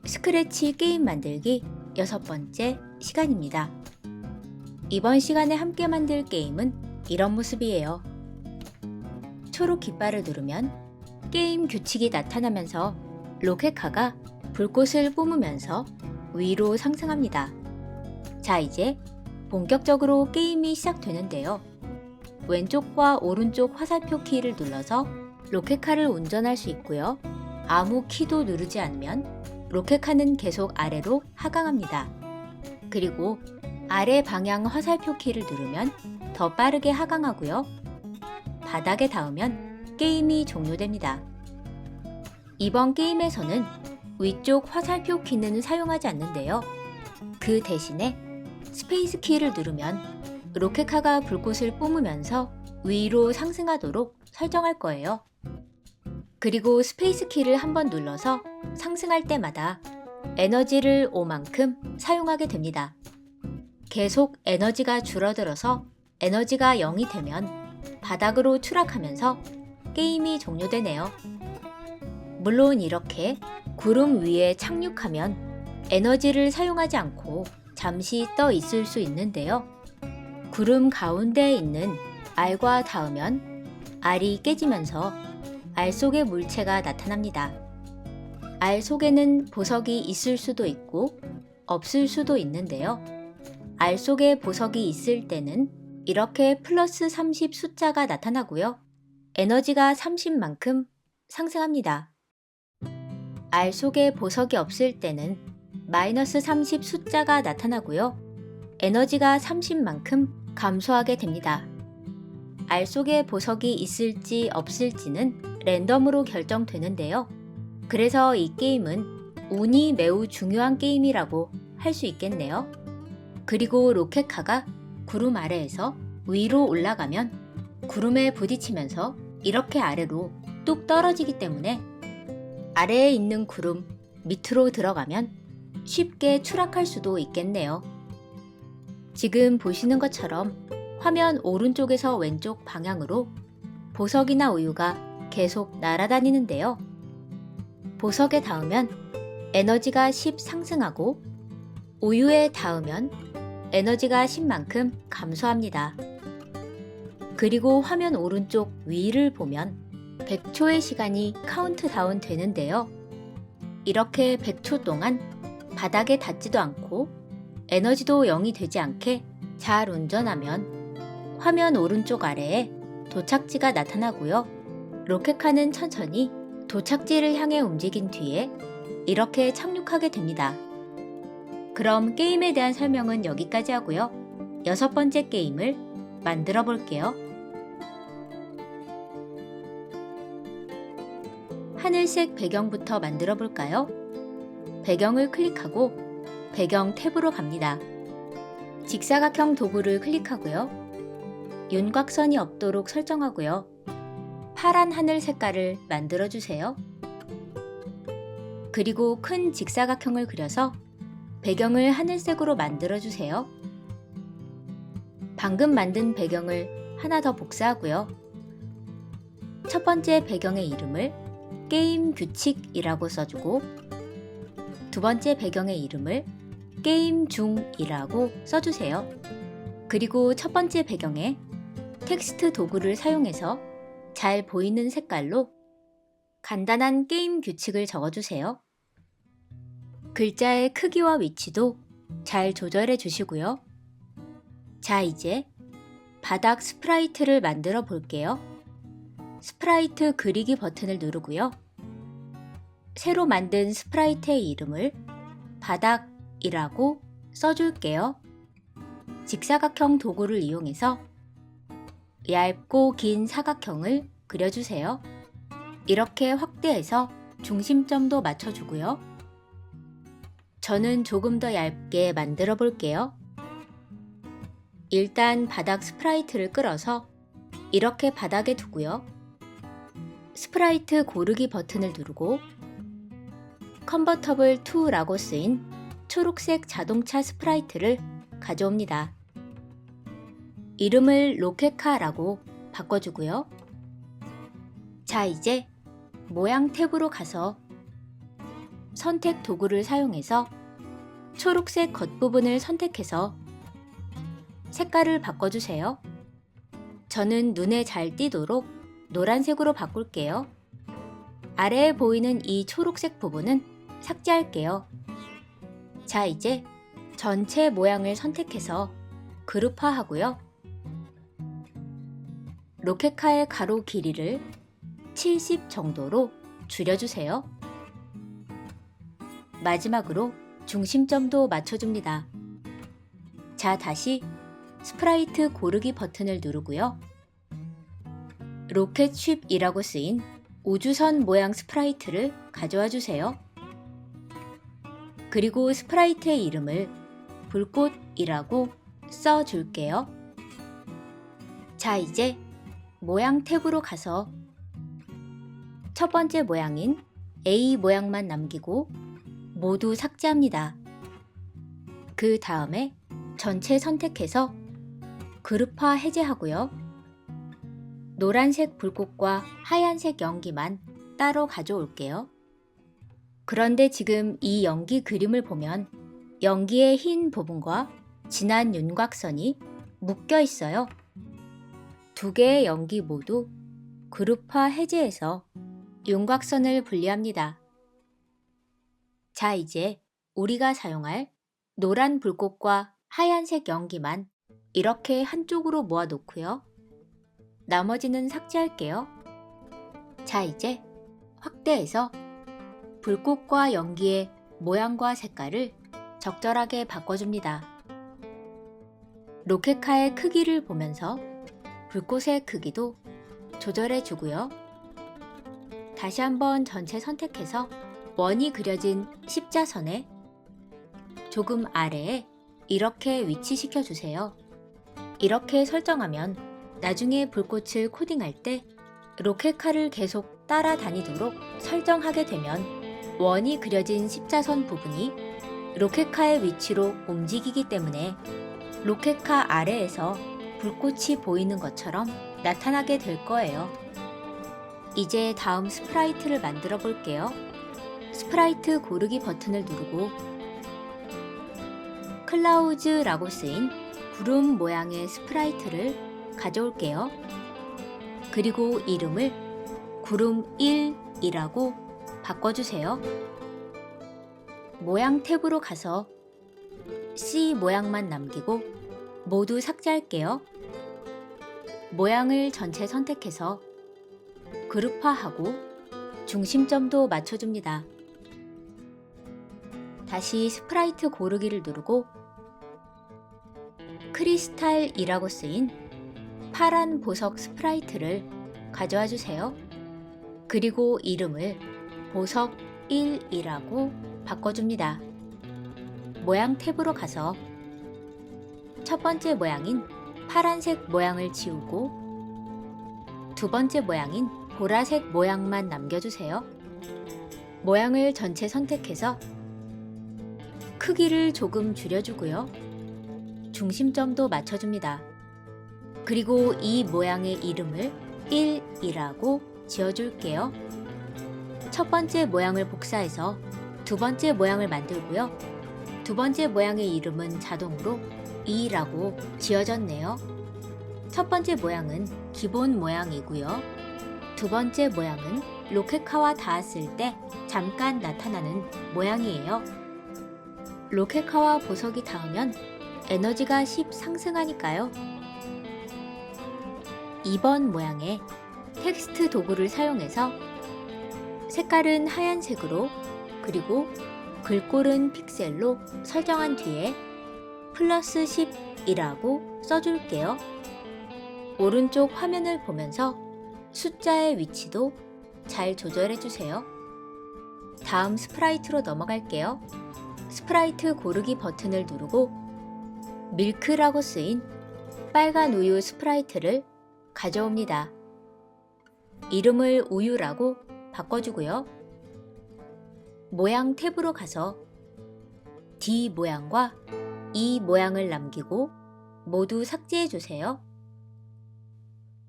스크래치 게임 만들기 6번째 시간입니다. 이번 시간에 함께 만들 게임은 이런 모습이에요. 초록 깃발을 누르면 게임 규칙이 나타나면서 로켓카가 불꽃을 뿜으면서 위로 상승합니다. 자, 이제 본격적으로 게임이 시작되는데요. 왼쪽과 오른쪽 화살표 키를 눌러서 로켓카를 운전할 수 있고요. 아무 키도 누르지 않으면 로켓카는 계속 아래로 하강합니다. 그리고 아래 방향 화살표 키를 누르면 더 빠르게 하강하고요. 바닥에 닿으면 게임이 종료됩니다. 이번 게임에서는 위쪽 화살표 키는 사용하지 않는데요. 그 대신에 스페이스 키를 누르면 로켓카가 불꽃을 뿜으면서 위로 상승하도록 설정할 거예요. 그리고 스페이스 키를 한번 눌러서 상승할 때마다 에너지를 5만큼 사용하게 됩니다. 계속 에너지가 줄어들어서 에너지가 0이 되면 바닥으로 추락하면서 게임이 종료되네요. 물론 이렇게 구름 위에 착륙하면 에너지를 사용하지 않고 잠시 떠 있을 수 있는데요. 구름 가운데에 있는 알과 닿으면 알이 깨지면서 알 속의 물체가 나타납니다. 알 속에는 보석이 있을 수도 있고 없을 수도 있는데요. 알 속에 보석이 있을 때는 이렇게 플러스 30 숫자가 나타나고요. 에너지가 30만큼 상승합니다. 알 속에 보석이 없을 때는 마이너스 30 숫자가 나타나고요. 에너지가 30만큼 감소하게 됩니다. 알 속에 보석이 있을지 없을지는 랜덤으로 결정되는데요. 그래서 이 게임은 운이 매우 중요한 게임이라고 할 수 있겠네요. 그리고 로켓카가 구름 아래에서 위로 올라가면 구름에 부딪히면서 이렇게 아래로 뚝 떨어지기 때문에 아래에 있는 구름 밑으로 들어가면 쉽게 추락할 수도 있겠네요. 지금 보시는 것처럼 화면 오른쪽에서 왼쪽 방향으로 보석이나 우유가 계속 날아다니는데요. 보석에 닿으면 에너지가 10 상승하고 우유에 닿으면 에너지가 10만큼 감소합니다. 그리고 화면 오른쪽 위를 보면 100초의 시간이 카운트다운 되는데요. 이렇게 100초 동안 바닥에 닿지도 않고 에너지도 0이 되지 않게 잘 운전하면 화면 오른쪽 아래에 도착지가 나타나고요. 로켓카는 천천히 도착지를 향해 움직인 뒤에 이렇게 착륙하게 됩니다. 그럼 게임에 대한 설명은 여기까지 하고요. 6번째 게임을 만들어 볼게요. 하늘색 배경부터 만들어 볼까요? 배경을 클릭하고 배경 탭으로 갑니다. 직사각형 도구를 클릭하고요. 윤곽선이 없도록 설정하고요. 파란 하늘 색깔을 만들어 주세요. 그리고 큰 직사각형을 그려서 배경을 하늘색으로 만들어 주세요. 방금 만든 배경을 하나 더 복사하고요. 첫 번째 배경의 이름을 게임 규칙이라고 써주고 두 번째 배경의 이름을 게임 중이라고 써주세요. 그리고 첫 번째 배경에 텍스트 도구를 사용해서 잘 보이는 색깔로 간단한 게임 규칙을 적어주세요. 글자의 크기와 위치도 잘 조절해 주시고요. 자, 이제 바닥 스프라이트를 만들어 볼게요. 스프라이트 그리기 버튼을 누르고요. 새로 만든 스프라이트의 이름을 바닥이라고 써줄게요. 직사각형 도구를 이용해서 얇고 긴 사각형을 그려주세요. 이렇게 확대해서 중심점도 맞춰주고요. 저는 조금 더 얇게 만들어 볼게요. 일단 바닥 스프라이트를 끌어서 이렇게 바닥에 두고요. 스프라이트 고르기 버튼을 누르고 컨버터블 2라고 쓰인 초록색 자동차 스프라이트를 가져옵니다. 이름을 로켓카라고 바꿔주고요. 자, 이제 모양 탭으로 가서 선택 도구를 사용해서 초록색 겉부분을 선택해서 색깔을 바꿔주세요. 저는 눈에 잘 띄도록 노란색으로 바꿀게요. 아래에 보이는 이 초록색 부분은 삭제할게요. 자, 이제 전체 모양을 선택해서 그룹화하고요. 로켓카의 가로 길이를 70 정도로 줄여주세요. 마지막으로 중심점도 맞춰줍니다. 자, 다시 스프라이트 고르기 버튼을 누르고요. 로켓 쉽이라고 쓰인 우주선 모양 스프라이트를 가져와 주세요. 그리고 스프라이트의 이름을 불꽃이라고 써줄게요. 자, 이제 모양 탭으로 가서 첫 번째 모양인 A 모양만 남기고 모두 삭제합니다. 그 다음에 전체 선택해서 그룹화 해제하고요. 노란색 불꽃과 하얀색 연기만 따로 가져올게요. 그런데 지금 이 연기 그림을 보면 연기의 흰 부분과 진한 윤곽선이 묶여 있어요. 두 개의 연기 모두 그룹화 해제해서 윤곽선을 분리합니다. 자, 이제 우리가 사용할 노란 불꽃과 하얀색 연기만 이렇게 한쪽으로 모아 놓고요. 나머지는 삭제할게요. 자, 이제 확대해서 불꽃과 연기의 모양과 색깔을 적절하게 바꿔줍니다. 로켓카의 크기를 보면서 불꽃의 크기도 조절해 주고요. 다시 한번 전체 선택해서 원이 그려진 십자선에 조금 아래에 이렇게 위치시켜 주세요. 이렇게 설정하면 나중에 불꽃을 코딩할 때 로켓카를 계속 따라다니도록 설정하게 되면 원이 그려진 십자선 부분이 로켓카의 위치로 움직이기 때문에 로켓카 아래에서 불꽃이 보이는 것처럼 나타나게 될 거예요. 이제 다음 스프라이트를 만들어 볼게요. 스프라이트 고르기 버튼을 누르고 클라우즈라고 쓰인 구름 모양의 스프라이트를 가져올게요. 그리고 이름을 구름 1이라고 바꿔주세요. 모양 탭으로 가서 C 모양만 남기고 모두 삭제할게요. 모양을 전체 선택해서 그룹화하고 중심점도 맞춰줍니다. 다시 스프라이트 고르기를 누르고 크리스탈이라고 쓰인 파란 보석 스프라이트를 가져와 주세요. 그리고 이름을 보석 1이라고 바꿔줍니다. 모양 탭으로 가서 첫 번째 모양인 파란색 모양을 지우고 두 번째 모양인 보라색 모양만 남겨주세요. 모양을 전체 선택해서 크기를 조금 줄여주고요. 중심점도 맞춰줍니다. 그리고 이 모양의 이름을 1이라고 지어줄게요. 첫 번째 모양을 복사해서 두 번째 모양을 만들고요. 두 번째 모양의 이름은 자동으로 2라고 지어졌네요. 첫 번째 모양은 기본 모양이고요. 두 번째 모양은 로켓카와 닿았을 때 잠깐 나타나는 모양이에요. 로켓카와 보석이 닿으면 에너지가 10 상승하니까요. 2번 모양의 텍스트 도구를 사용해서 색깔은 하얀색으로 그리고 글꼴은 픽셀로 설정한 뒤에 플러스 10이라고 써줄게요. 오른쪽 화면을 보면서 숫자의 위치도 잘 조절해주세요. 다음 스프라이트로 넘어갈게요. 스프라이트 고르기 버튼을 누르고 밀크라고 쓰인 빨간 우유 스프라이트를 가져옵니다. 이름을 우유라고 바꿔주고요. 모양 탭으로 가서 D 모양과 E 모양을 남기고 모두 삭제해주세요.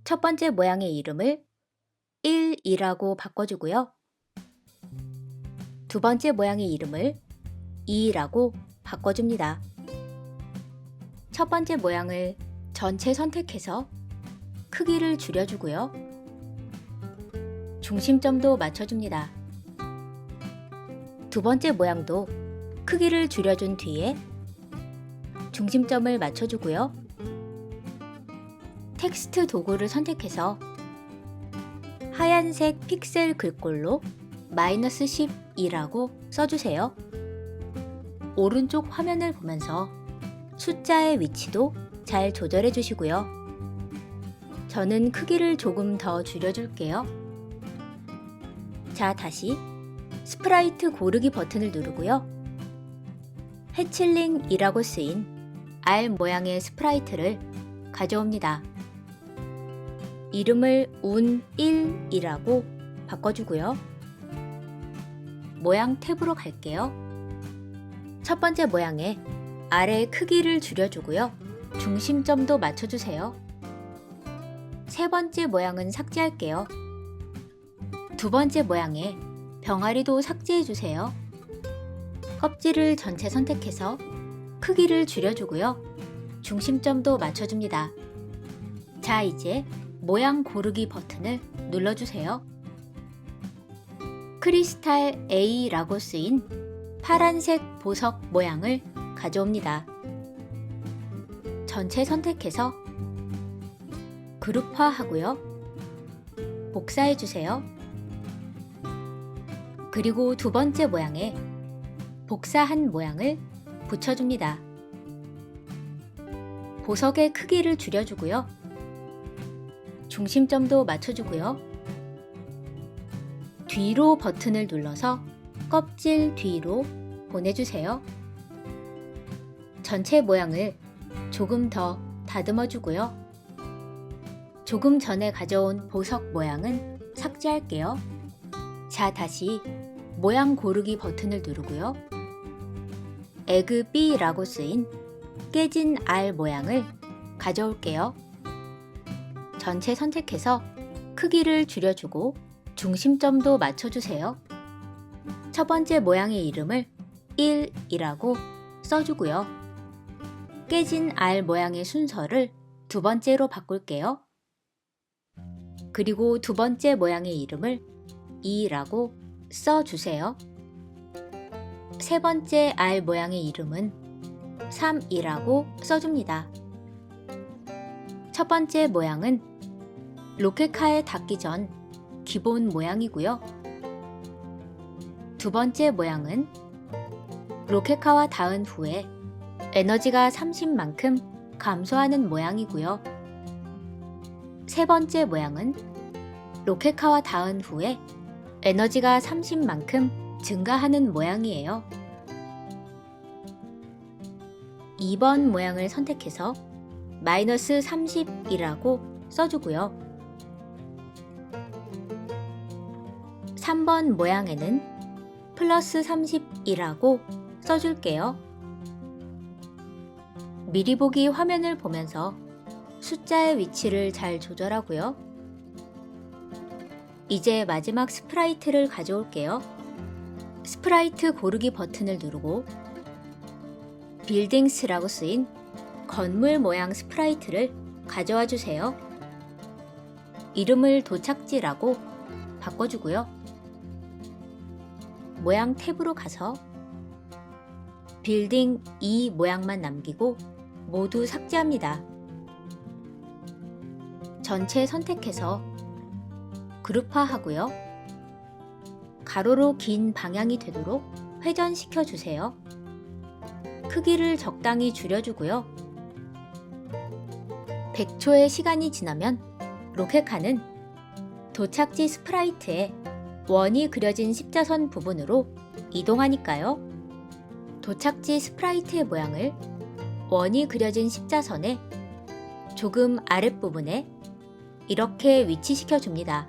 첫 번째 모양의 이름을 1이라고 바꿔주고요. 두 번째 모양의 이름을 E라고 바꿔줍니다. 첫 번째 모양을 전체 선택해서 크기를 줄여주고요. 중심점도 맞춰줍니다. 두 번째 모양도 크기를 줄여준 뒤에 중심점을 맞춰주고요. 텍스트 도구를 선택해서 하얀색 픽셀 글꼴로 -12라고 써주세요. 오른쪽 화면을 보면서 숫자의 위치도 잘 조절해 주시고요. 저는 크기를 조금 더 줄여줄게요. 자, 다시 스프라이트 고르기 버튼을 누르고요. 해칠링이라고 쓰인 알 모양의 스프라이트를 가져옵니다. 이름을 운1이라고 바꿔주고요. 모양 탭으로 갈게요. 첫 번째 모양에 아래 크기를 줄여주고요. 중심점도 맞춰주세요. 세 번째 모양은 삭제할게요. 두 번째 모양에 병아리도 삭제해주세요. 껍질을 전체 선택해서 크기를 줄여주고요. 중심점도 맞춰줍니다. 자, 이제 모양 고르기 버튼을 눌러주세요. 크리스탈 A라고 쓰인 파란색 보석 모양을 가져옵니다. 전체 선택해서 그룹화하고요. 복사해주세요. 그리고 두 번째 모양에 복사한 모양을 붙여줍니다. 보석의 크기를 줄여주고요. 중심점도 맞춰주고요. 뒤로 버튼을 눌러서 껍질 뒤로 보내주세요. 전체 모양을 조금 더 다듬어주고요. 조금 전에 가져온 보석 모양은 삭제할게요. 자, 다시 모양 고르기 버튼을 누르고요. 에그 B라고 쓰인 깨진 알 모양을 가져올게요. 전체 선택해서 크기를 줄여주고 중심점도 맞춰주세요. 첫 번째 모양의 이름을 1이라고 써주고요. 깨진 알 모양의 순서를 두 번째로 바꿀게요. 그리고 두 번째 모양의 이름을 2라고 써주세요. 세 번째 알 모양의 이름은 3이라고 써줍니다. 첫 번째 모양은 로켓카에 닿기 전 기본 모양이고요. 두 번째 모양은 로켓카와 닿은 후에 에너지가 30만큼 감소하는 모양이고요. 세 번째 모양은 로켓카와 닿은 후에 에너지가 30만큼 증가하는 모양이에요. 2번 모양을 선택해서 -30이라고 써주고요. 3번 모양에는 +30이라고 써줄게요. 미리 보기 화면을 보면서 숫자의 위치를 잘 조절하고요. 이제 마지막 스프라이트를 가져올게요. 스프라이트 고르기 버튼을 누르고 빌딩스라고 쓰인 건물 모양 스프라이트를 가져와 주세요. 이름을 도착지라고 바꿔주고요. 모양 탭으로 가서 빌딩 2 모양만 남기고 모두 삭제합니다. 전체 선택해서 그룹화하고요. 가로로 긴 방향이 되도록 회전시켜 주세요. 크기를 적당히 줄여주고요. 100초의 시간이 지나면 로켓카는 도착지 스프라이트에 원이 그려진 십자선 부분으로 이동하니까요. 도착지 스프라이트의 모양을 원이 그려진 십자선의 조금 아랫부분에 이렇게 위치시켜 줍니다.